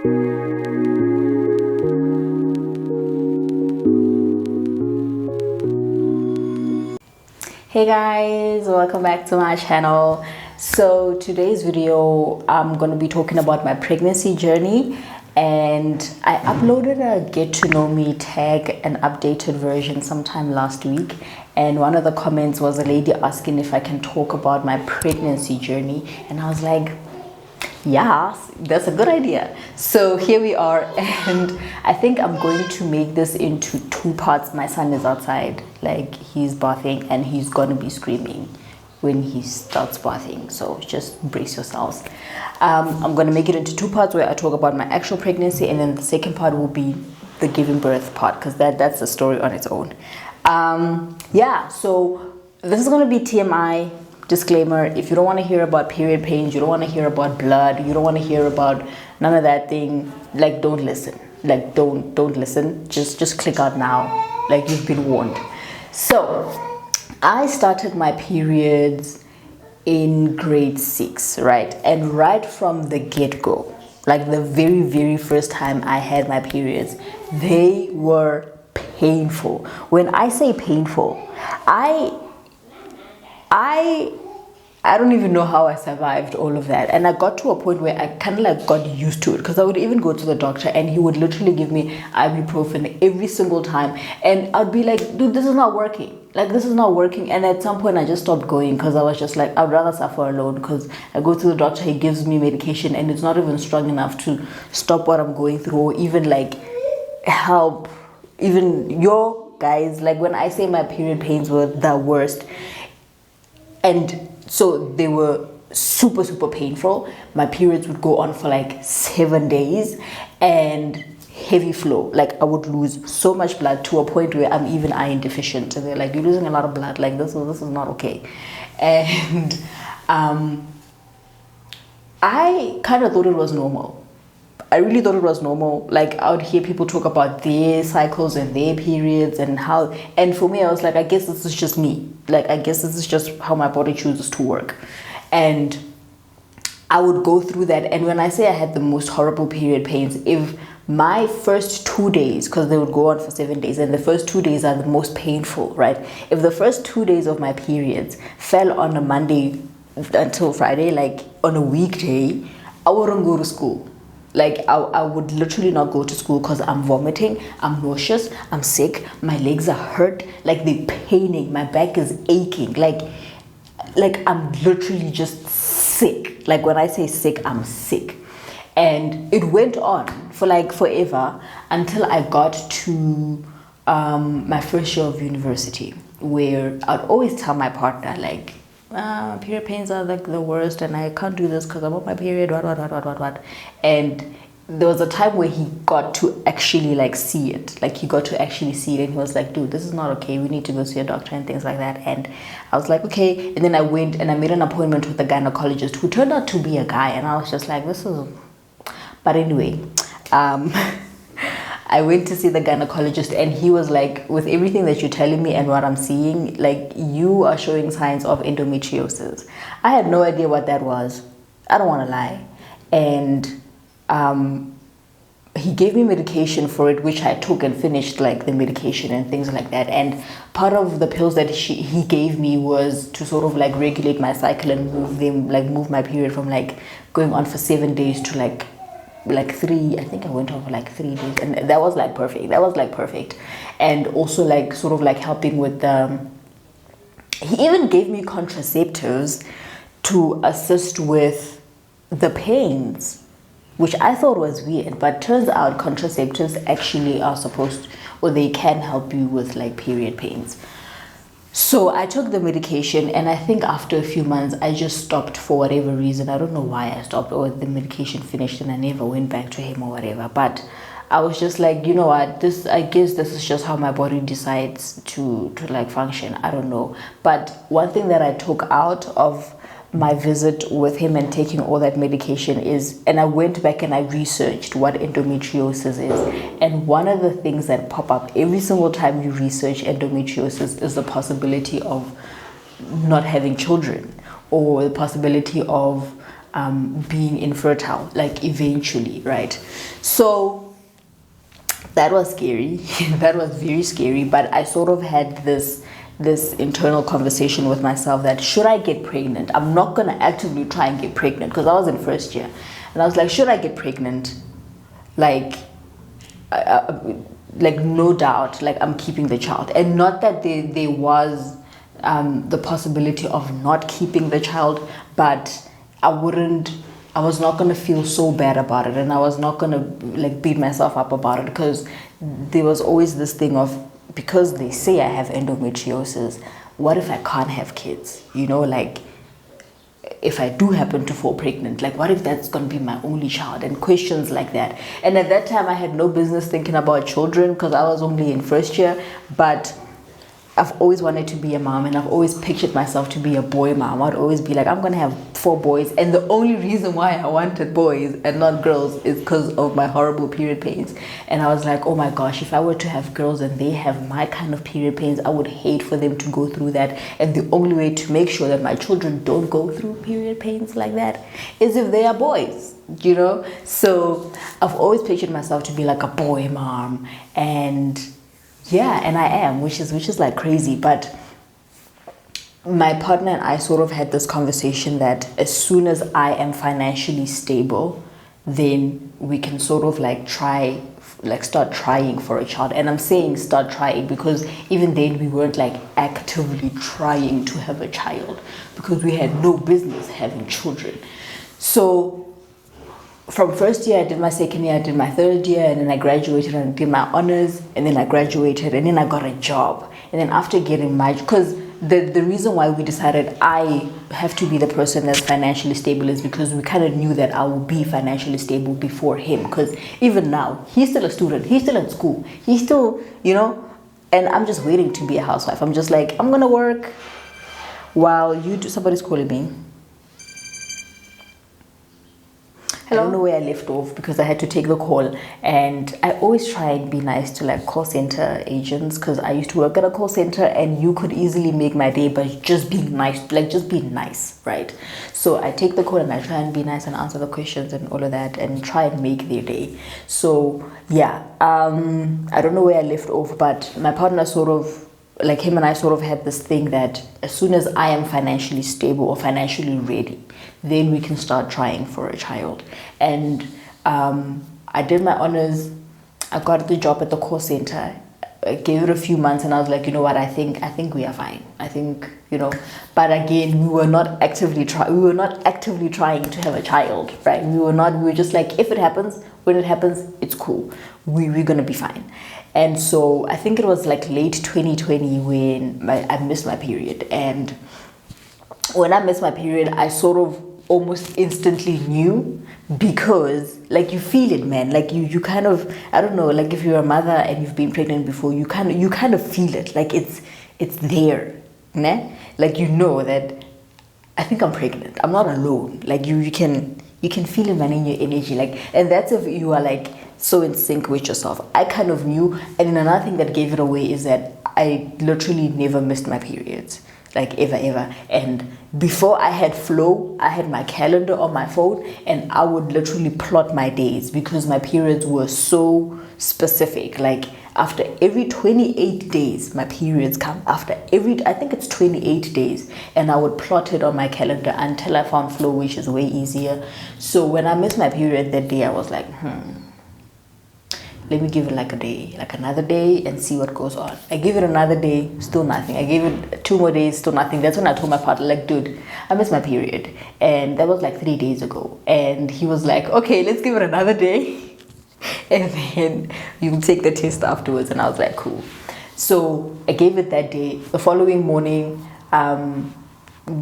Hey guys, welcome back to my channel. So today's video I'm going to be talking about my pregnancy journey, and I uploaded a get to know me tag, an updated version sometime last week, and one of the comments was a lady asking if I can talk about my pregnancy journey, and I was like, yeah, that's a good idea. So here we are, and I think I'm going to make this into two parts. My son is outside, like he's bathing, and he's gonna be screaming when he starts bathing, so just brace yourselves. I'm gonna make it into two parts where I talk about my actual pregnancy, and then the second part will be the giving birth part, because that's a story on its own. Yeah, so this is gonna be TMI. Disclaimer: if you don't want to hear about period pains, you don't want to hear about blood, you don't want to hear about none of that thing, like don't listen. Like don't listen. Just click out now. Like, you've been warned. So I started my periods in grade 6, right? And right from the get-go, like the very first time I had my periods, they were painful. When I say painful, I don't even know how I survived all of that. And I got to a point where I kind of like got used to it, because I would even go to the doctor and he would literally give me ibuprofen every single time, and I'd be like, dude, this is not working. Like, this is not working. And at some point I just stopped going, because I was just like, I'd rather suffer alone, because I go to the doctor, he gives me medication and it's not even strong enough to stop what I'm going through, or even like help even your guys. Like, when I say my period pains were the worst, and so they were super painful. My periods would go on for like 7 days, and heavy flow. Like, I would lose so much blood to a point where I'm even iron deficient. And they're like, you're losing a lot of blood. Like, this is not okay. And I kind of thought it was normal. I really thought it was normal. Like, I would hear people talk about their cycles and their periods and how, and for me, I was like, I guess this is just me. Like, I guess this is just how my body chooses to work. And I would go through that. And when I say I had the most horrible period pains, if my first 2 days, because they would go on for 7 days, and the first 2 days are the most painful, right? If the first 2 days of my periods fell on a Monday until Friday, like on a weekday, I wouldn't go to school. Like, I would literally not go to school, because I'm vomiting, I'm nauseous, I'm sick, my legs are hurt, like they're paining, my back is aching, like I'm literally just sick. Like, when I say sick, I'm sick. And it went on for like forever, until I got to my first year of university, where I'd always tell my partner, like, period pains are like the worst, and I can't do this because I'm on my period, what. And there was a time where he got to actually like see it. Like, he got to actually see it, and he was like, dude, this is not okay, we need to go see a doctor and things like that. And I was like, okay. And then I went and I made an appointment with a gynecologist, who turned out to be a guy, and I was just like, this is, but anyway, I went to see the gynecologist, and he was like, with everything that you're telling me and what I'm seeing, like, you are showing signs of endometriosis. I had no idea what that was. I don't want to lie. And he gave me medication for it, which I took and finished, like the medication and things like that. And part of the pills that he gave me was to sort of like regulate my cycle and move my period from like going on for 7 days to like 3. I think I went on for like 3 days, and that was like perfect. And also like sort of like helping with he even gave me contraceptives to assist with the pains, which I thought was weird, but turns out contraceptives actually are supposed, or they can help you with like period pains. So I took the medication, and I think after a few months I just stopped for whatever reason. I don't know why I stopped, or the medication finished and I never went back to him or whatever. But I was just like, you know what, I guess this is just how my body decides to like function. I don't know. But one thing that I took out of my visit with him and taking all that medication is, and I went back and I researched what endometriosis is, and one of the things that pop up every single time you research endometriosis is the possibility of not having children, or the possibility of being infertile, like eventually, right? So that was scary. That was very scary. But I sort of had this internal conversation with myself that should I get pregnant? I'm not gonna actively try and get pregnant because I was in first year, and I was like, should I get pregnant? Like, like no doubt, like I'm keeping the child, and not that there was the possibility of not keeping the child, but I was not gonna feel so bad about it, and I was not gonna like beat myself up about it, because there was always this thing of, because they say I have endometriosis, what if I can't have kids? You know, like if I do happen to fall pregnant, like what if that's going to be my only child, and questions like that. And at that time I had no business thinking about children because I was only in first year, but I've always wanted to be a mom, and I've always pictured myself to be a boy mom. I'd always be like, I'm gonna have 4 boys, and the only reason why I wanted boys and not girls is because of my horrible period pains. And I was like, oh my gosh, if I were to have girls and they have my kind of period pains, I would hate for them to go through that, and the only way to make sure that my children don't go through period pains like that is if they are boys, you know. So I've always pictured myself to be like a boy mom, and yeah, and I am, which is like crazy. But my partner and I sort of had this conversation that as soon as I am financially stable, then we can sort of like start trying for a child. And I'm saying start trying because even then we weren't like actively trying to have a child, because we had no business having children. So from first year I did my second year, I did my third year, and then I graduated and I did my honors, and then I graduated, and then I got a job. And then after getting my, because the reason why we decided I have to be the person that's financially stable is because we kind of knew that I will be financially stable before him, because even now he's still a student, he's still in school, he's still, you know, and I'm just waiting to be a housewife. I'm just like, I'm gonna work while you do. Somebody's calling me. Hello? I don't know where I left off because I had to take the call, and I always try and be nice to like call center agents, because I used to work at a call center and you could easily make my day by just being nice, like just being nice, right? So I take the call and I try and be nice and answer the questions and all of that and try and make their day. So yeah, I don't know where I left off, but my partner sort of, like him and I sort of had this thing that as soon as I am financially stable or financially ready, then we can start trying for a child. And I did my honors, I got the job at the call center, I gave it a few months, and I was like, you know what, I think we are fine. I think, you know, but again, we were not actively trying to have a child, right? We were just like, if it happens, when it happens, it's cool. We're gonna be fine. And so I think it was like late 2020 when I missed my period. And when I missed my period, I sort of almost instantly knew, because like you feel it, man. Like you kind of, I don't know, like if you're a mother and you've been pregnant before, you kind of feel it, like it's there, né? Like you know that I think I'm pregnant, I'm not alone. Like you can feel it, man, in your energy. Like, and that's if you are like so in sync with yourself. I kind of knew. And then another thing that gave it away is that I literally never missed my periods, like ever. And before I had flow, I had my calendar on my phone, and I would literally plot my days because my periods were so specific. Like after every 28 days, my periods come. After every, I think it's 28 days, and I would plot it on my calendar until I found flow, which is way easier. So when I missed my period that day, I was like, let me give it like a day, like another day, and see what goes on. I give it another day, still nothing. I gave it 2 more days, still nothing. That's when I told my partner, like, dude, I missed my period. And that was like 3 days ago. And he was like, okay, let's give it another day. And then you can take the test afterwards. And I was like, cool. So I gave it that day. The following morning,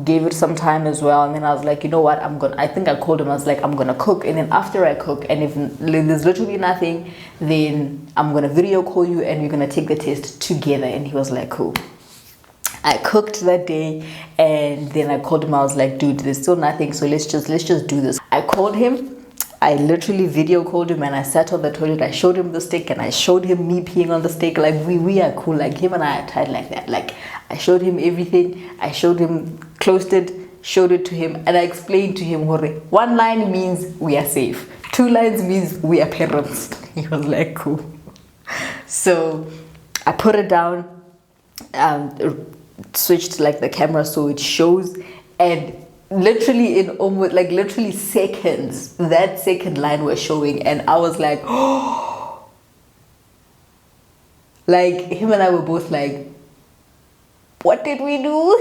gave it some time as well, and then I was like, you know what, I think I called him, I was like, I'm gonna cook, and then after I cook, and if there's literally nothing, then I'm gonna video call you and we're gonna take the test together. And he was like, cool. I cooked that day, and then I called him, I was like, dude, there's still nothing, so let's just do this. I called him, I literally video called him, and I sat on the toilet, I showed him the steak, and I showed him me peeing on the steak. Like we are cool, like him and I are tight like that. Like I showed him everything, I showed him, closed it, showed it to him, and I explained to him, one line means we are safe, 2 lines means we are parents. He was like, cool. So I put it down, switched like the camera so it shows, and literally in almost like literally seconds, that second line was showing, and I was like, oh, like him and I were both like, what did we do?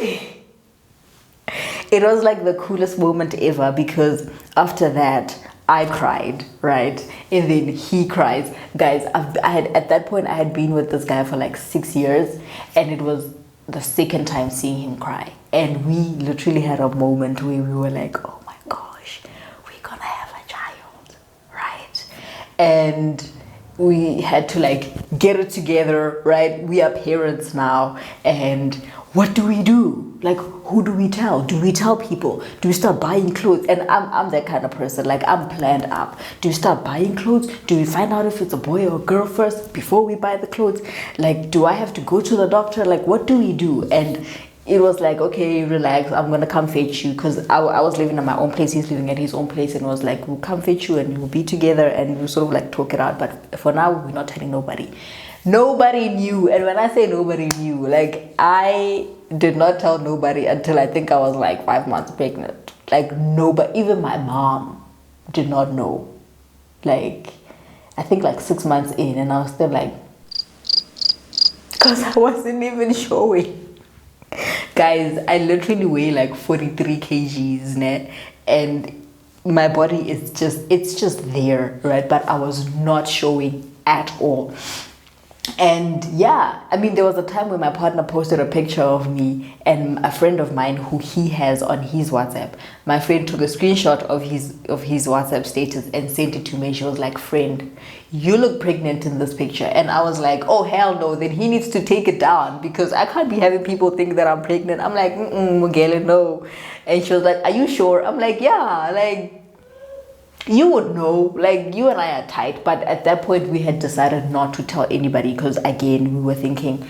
It was like the coolest moment ever, because after that I cried, right? And then he cries. Guys, I had at that point I had been with this guy for like 6 years, and it was the second time seeing him cry, and we literally had a moment where we were like, oh my gosh, we're gonna have a child, right? And we had to like get it together, right? We are parents now, and what do we do? Like, who do we tell? Do we tell people? Do we start buying clothes? And I'm that kind of person, like I'm planned up. Do we start buying clothes? Do we find out if it's a boy or a girl first before we buy the clothes? Like, do I have to go to the doctor? Like, what do we do? And it was like, okay, relax, I'm gonna come fetch you, because I was living in my own place, he's living at his own place, and it was like, we'll come fetch you and we'll be together and we'll sort of like talk it out, but for now we're not telling nobody. Nobody knew. And when I say nobody knew, like I did not tell nobody until I think I was like 5 months pregnant. Like nobody, even my mom did not know. Like I think like 6 months in, and I was still like, because I wasn't even showing. Guys, I literally weigh like 43 kgs net, and my body is just, it's just there, right? But I was not showing at all. And yeah, I mean, there was a time when my partner posted a picture of me and a friend of mine who he has on his WhatsApp. My friend took a screenshot of his WhatsApp status and sent it to me. She was like, friend, you look pregnant in this picture. And I was like, oh hell no, then he needs to take it down, because I can't be having people think that I'm pregnant. I'm like, Mugele, no. And she was like, are you sure? I'm like, yeah, like you would know, like you and I are tight. But at that point we had decided not to tell anybody, because again we were thinking,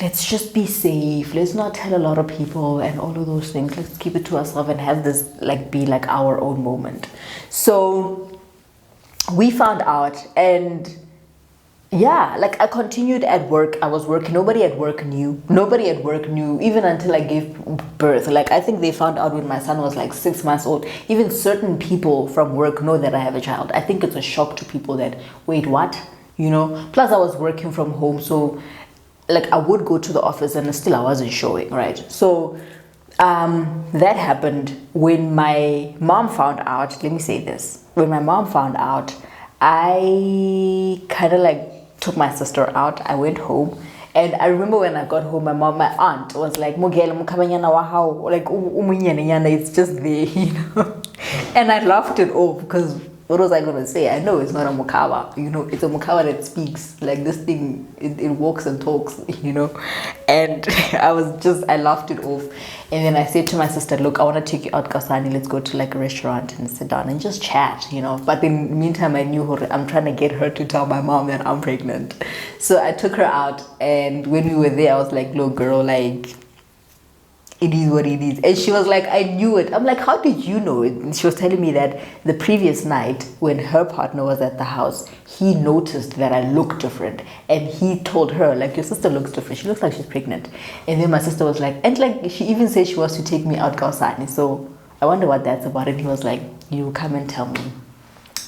let's just be safe, let's not tell a lot of people and all of those things, let's keep it to ourselves and have this like be like our own moment. So we found out, and yeah, like I continued at work. I was working. Nobody at work knew even until I gave birth. Like I think they found out when my son was like 6 months old. Even certain people from work know that I have a child. I think it's a shock to people that, wait, what? You know, plus I was working from home, so like I would go to the office and still I wasn't showing, right? So that happened. When my mom found out, let me say this, when my mom found out, I kind of like took my sister out. I went home, and I remember when I got home, my aunt was like, Mugela, mukabanyana wa how, like umunyana, it's just there, you know. And I laughed it off, because what was I gonna say? I know it's not a mukaba, you know, it's a mukaba that speaks. Like this thing, it walks and talks, you know. And I laughed it off. And then I said to my sister, look, I want to take you out, Kasani, let's go to like a restaurant and sit down and just chat, you know. But in the meantime, I knew her, I'm trying to get her to tell my mom that I'm pregnant. So I took her out, and when we were there, I was like, look girl, like it is what it is. And she was like, I knew it. I'm like, how did you know it? And she was telling me that the previous night when her partner was at the house, he noticed that I looked different, and he told her, like, your sister looks different, she looks like she's pregnant. And then my sister was like, and like she even said she wants to take me out Kausani, so I wonder what that's about. And he was like, you come and tell me,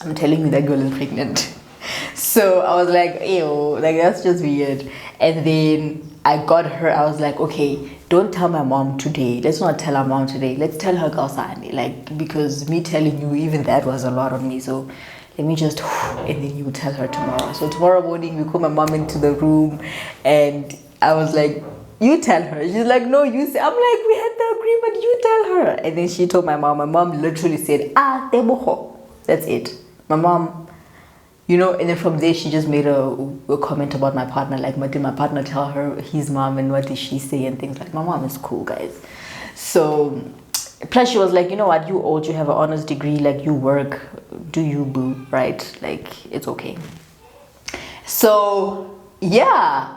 I'm telling you that girl is pregnant. So I was like, ew, like that's just weird. And then I got her, I was like, okay, don't tell my mom today. Let's not tell her mom today. Let's tell her Kausani. Like, because me telling you, even that was a lot on me. So let me just, and then you tell her tomorrow. So tomorrow morning, we call my mom into the room, and I was like, you tell her. She's like, no, you say. I'm like, we had the agreement, you tell her. And then she told my mom. My mom literally said, teboho. That's it. My mom, you know, and then from there she just made a comment about my partner, like, did my partner tell her his mom, and what did she say, and things like. My mom is cool, guys. So plus she was like, you know what, you old, you have an honors degree, like you work, do you, boo, right? Like it's okay. So yeah,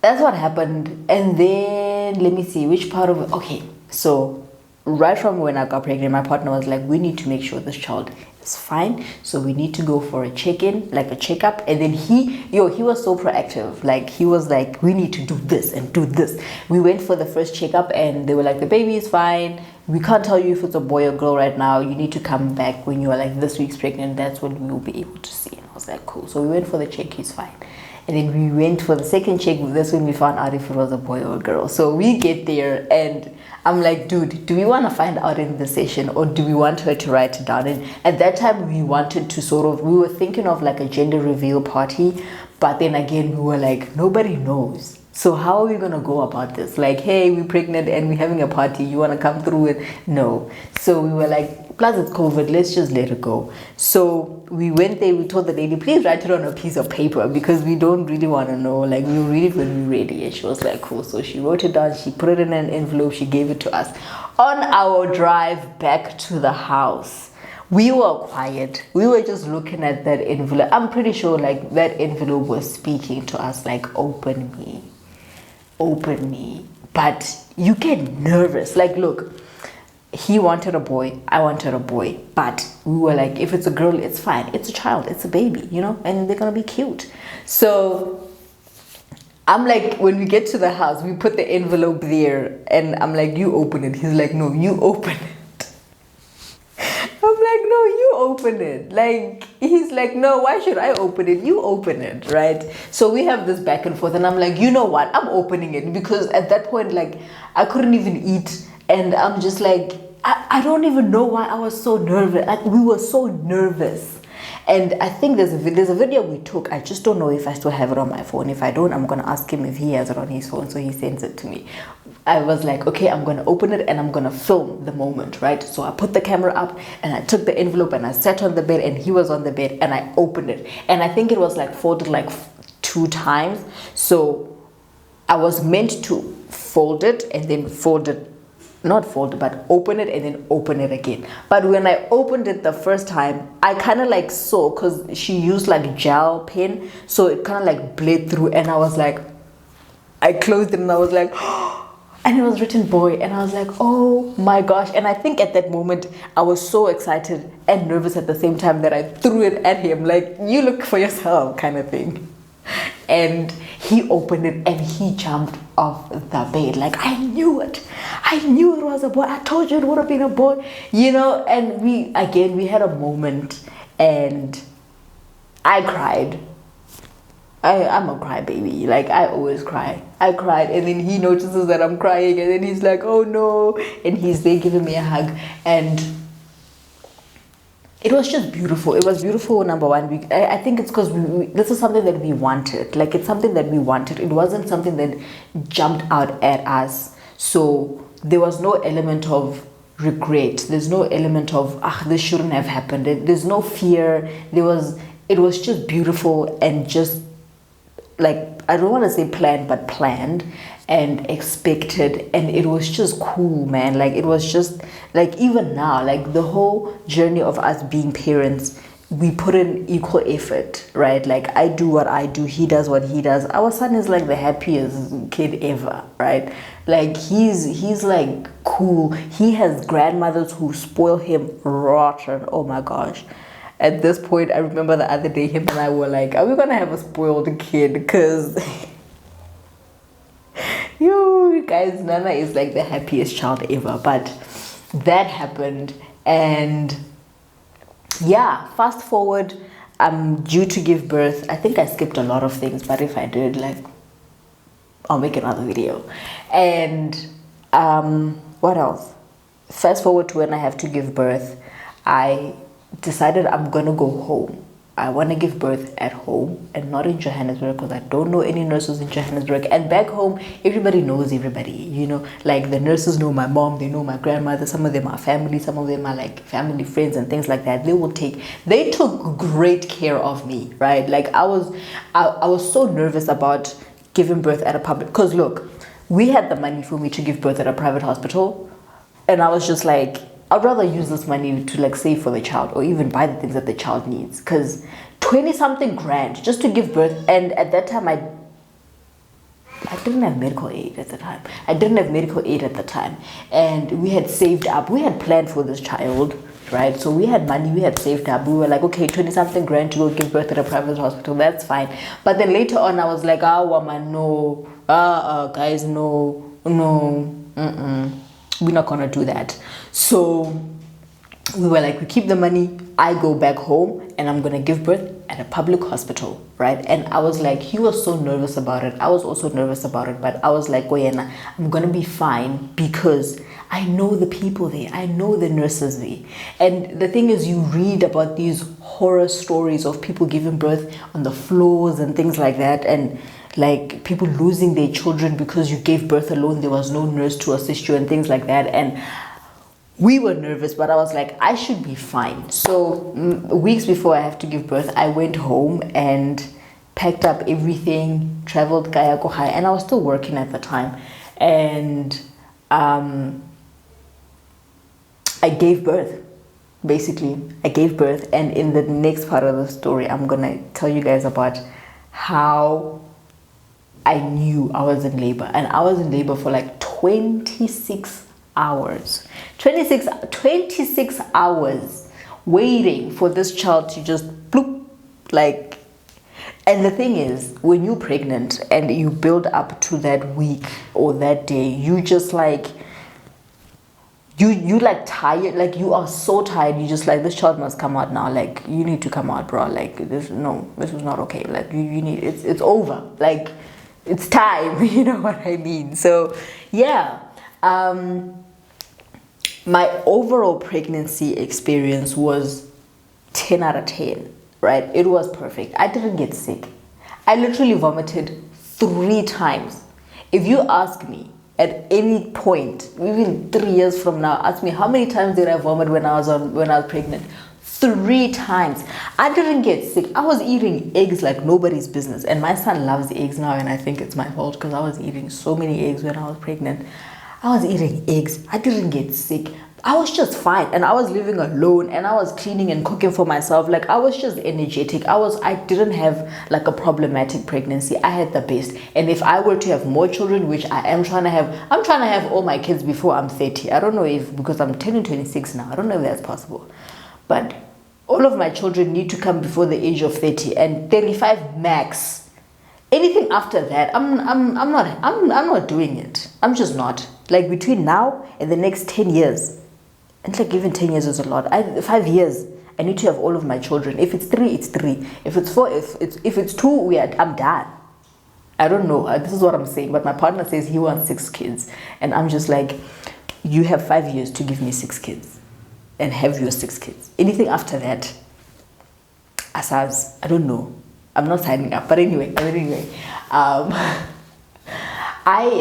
that's what happened. And then let me see which part of it. Okay, So right from when I got pregnant, my partner was like, we need to make sure this child is fine, so we need to go for a check-in, like a checkup. And then he was so proactive. Like, he was like, we need to do this and do this. We went for the first checkup and they were like, the baby is fine, we can't tell you if it's a boy or girl right now, you need to come back when you are like this week's pregnant, that's when we will be able to see. And I was like, cool. So we went for the check, he's fine. And then we went for the second check. That's when we found out if it was a boy or a girl. So we get there and I'm like, dude, do we want to find out in the session, or do we want her to write it down? And at that time we wanted to we were thinking of like a gender reveal party, but then again we were like, nobody knows. So how are we going to go about this? Like, hey, we're pregnant and we're having a party, you want to come through it? No. So we were like, plus it's COVID, let's just let it go. So we went there, we told the lady, please write it on a piece of paper because we don't really want to know. Like, we'll read it when we're ready. And she was like, cool. So she wrote it down, she put it in an envelope, she gave it to us. On our drive back to the house, we were quiet. We were just looking at that envelope. I'm pretty sure like that envelope was speaking to us like, open me. But you get nervous. Like, look, he wanted a boy, I wanted a boy, but we were like, if it's a girl, it's fine, it's a child, it's a baby, you know, and they're gonna be cute. So I'm like, when we get to the house, we put the envelope there and I'm like, you open it. He's like, no, you open it. I'm like, no, you open it. Like, he's like, no, why should I open it? You open it, right? So we have this back and forth and I'm like, you know what, I'm opening it, because at that point, like, I couldn't even eat. And I'm just like, I don't even know why I was so nervous. Like, we were so nervous. And I think there's a video we took. I just don't know if I still have it on my phone. If I don't, I'm going to ask him if he has it on his phone, so he sends it to me. I was like, okay, I'm going to open it and I'm going to film the moment, right? So I put the camera up and I took the envelope and I sat on the bed and he was on the bed and I opened it. And I think it was like folded like 2 times. So I was meant to fold it and then not fold it, but open it and then open it again. But when I opened it the first time, I kind of like saw, because she used like gel pen, so it kind of like bled through, and I was like, I closed it and I was like, and it was written boy, and I was like, oh my gosh. And I think at that moment I was so excited and nervous at the same time that I threw it at him like, you look for yourself kind of thing. And he opened it and he jumped off the bed like, I knew it was a boy, I told you it would have been a boy, you know. And we had a moment and I cried. I'm a crybaby, like I always cry. I cried, and then he notices that I'm crying, and then he's like, oh no, and he's there giving me a hug. And it was just beautiful. It was beautiful, number one. I think it's because this is something that we wanted. Like, it's something that we wanted. It wasn't something that jumped out at us. So there was no element of regret. There's no element of, this shouldn't have happened. There's no fear. It was just beautiful and just, like, I don't want to say planned, but planned and expected. And it was just cool, man. Like, it was just like, even now, like the whole journey of us being parents, we put in equal effort, right? Like, I do what I do, he does what he does. Our son is like the happiest kid ever, right? Like, he's like cool. He has grandmothers who spoil him rotten. Oh my gosh. At this point, I remember the other day, him and I were like, are we gonna have a spoiled kid? Because you guys, Nana is like the happiest child ever. But that happened, and yeah, fast forward, I'm due to give birth. I think I skipped a lot of things, but if I did, like, I'll make another video. And what else? Fast forward to when I have to give birth, I decided I'm gonna go home. I want to give birth at home and not in Johannesburg, because I don't know any nurses in Johannesburg. And back home, everybody knows everybody, you know, like the nurses know my mom, they know my grandmother, some of them are family, some of them are like family friends and things like that. They took great care of me, right? Like, I was so nervous about giving birth at a public, because look, we had the money for me to give birth at a private hospital, and I was just like, I'd rather use this money to like save for the child, or even buy the things that the child needs, because 20 something grand just to give birth. And at that time I didn't have medical aid at the time. And we had saved up. We had planned for this child, right? So we had money, we had saved up. We were like, okay, 20 something grand to go give birth at a private hospital. That's fine. But then later on, I was like, woman, no. Guys, no. We're not gonna do that. So we were like, we keep the money, I go back home and I'm gonna give birth at a public hospital, right? And I was like, he was so nervous about it. I was also nervous about it, but I was like, Goyena, I'm gonna be fine because I know the people there, I know the nurses there. And the thing is, you read about these horror stories of people giving birth on the floors and things like that, and like people losing their children because you gave birth alone, there was no nurse to assist you and things like that. And we were nervous, but I was like, I should be fine. So weeks before I have to give birth, I went home and packed up everything, traveled Kaya Kohai, and I was still working at the time. And I gave birth. Basically, I gave birth. And in the next part of the story, I'm gonna tell you guys about how I knew I was in labor. And I was in labor for like 26 hours. 26 hours waiting for this child to just bloop, like. And the thing is, when you're pregnant and you build up to that week or that day, you just like, you like tired, like you are so tired, you just like, this child must come out now, like you need to come out, bro, like this was not okay, like you need, it's over, like it's time. You know what I mean? So yeah, my overall pregnancy experience was 10 out of 10, right? It was perfect. I didn't get sick. I literally vomited 3 times. If you ask me at any point, even 3 years from now, ask me how many times did I vomit when I was pregnant? 3 times. I didn't get sick. I was eating eggs like nobody's business. And my son loves eggs now, and I think it's my fault because I was eating so many eggs when I was pregnant. I was eating eggs. I didn't get sick. I was just fine, and I was living alone, and I was cleaning and cooking for myself. Like I was just energetic. I didn't have like a problematic pregnancy. I had the best. And if I were to have more children, which I am trying to have, I'm trying to have all my kids before I'm 30. I don't know if, because I'm turning 26 now, I don't know if that's possible. But all of my children need to come before the age of 30 and 35 max. Anything after that, I'm not doing it. I'm just not. Like between now and the next 10 years, and like even 10 years is a lot. 5 years, I need to have all of my children. If it's 3, it's 3. If it's 4, if it's 2, I'm done. I don't know. This is what I'm saying. But my partner says he wants 6 kids, and I'm just like, you have 5 years to give me 6 kids, and have your 6 kids. Anything after that, I don't know. I'm not signing up. But anyway, I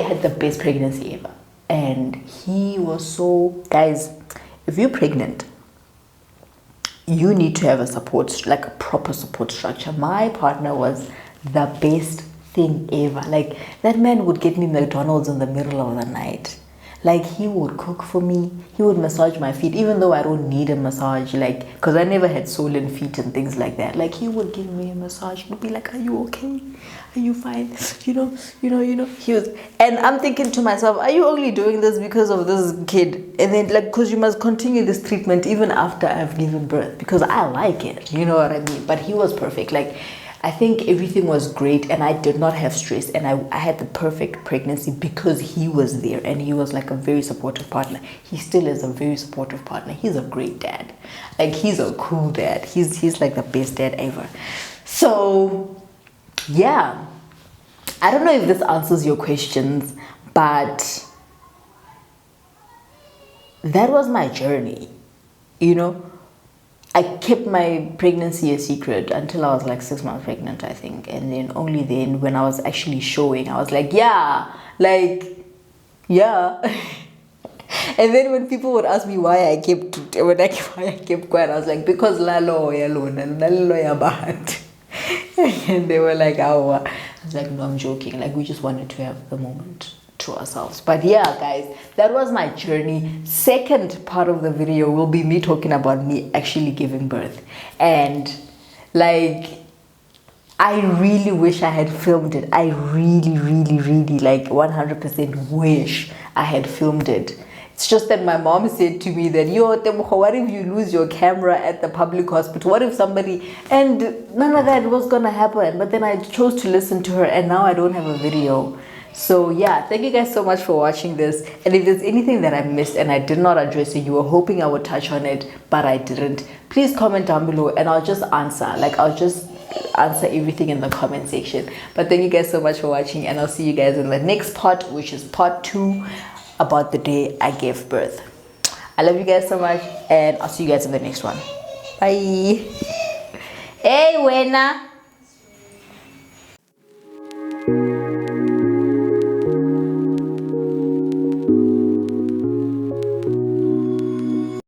had the best pregnancy ever. And he was so, guys, if you're pregnant, you need to have a support, like a proper support structure. My partner was the best thing ever. Like that man would get me McDonald's in the middle of the night. Like he would cook for me. He would massage my feet, even though I don't need a massage, like, because I never had swollen feet and things like that. Like he would give me a massage. He'd be like, are you okay? Are you fine? You know, he was, and I'm thinking to myself, are you only doing this because of this kid? And then like, because you must continue this treatment even after I've given birth, because I like it, you know what I mean? But he was perfect. Like, I think everything was great, and I did not have stress, and I had the perfect pregnancy because he was there, and he was like a very supportive partner. He still is a very supportive partner. He's a great dad. Like he's a cool dad. He's like the best dad ever. So yeah, I don't know if this answers your questions, but that was my journey, you know. I kept my pregnancy a secret until I was like 6 months pregnant, I think. And then only then, when I was actually showing, I was like, yeah. And then when people would ask me why I kept quiet, I was like, because lalo ya bad. And they were like, oh. I was like, no, I'm joking. Like, we just wanted to have the moment to ourselves. But yeah, guys, that was my journey. Second part of the video will be me talking about me actually giving birth. And like, I really wish I had filmed it. I really, really, really like 100% wish I had filmed it. It's just that my mom said to me that, yo, Tebogo, what if you lose your camera at the public hospital? What if somebody, and none of that was gonna happen. But then I chose to listen to her, and now I don't have a video. So yeah, thank you guys so much for watching this. And if there's anything that I missed and I did not address it, you were hoping I would touch on it, but I didn't, please comment down below and I'll just answer. Like, I'll just answer everything in the comment section. But thank you guys so much for watching, and I'll see you guys in the next part, which is part 2 about the day I gave birth. I love you guys so much, and I'll see you guys in the next one. Bye. Hey, Wena.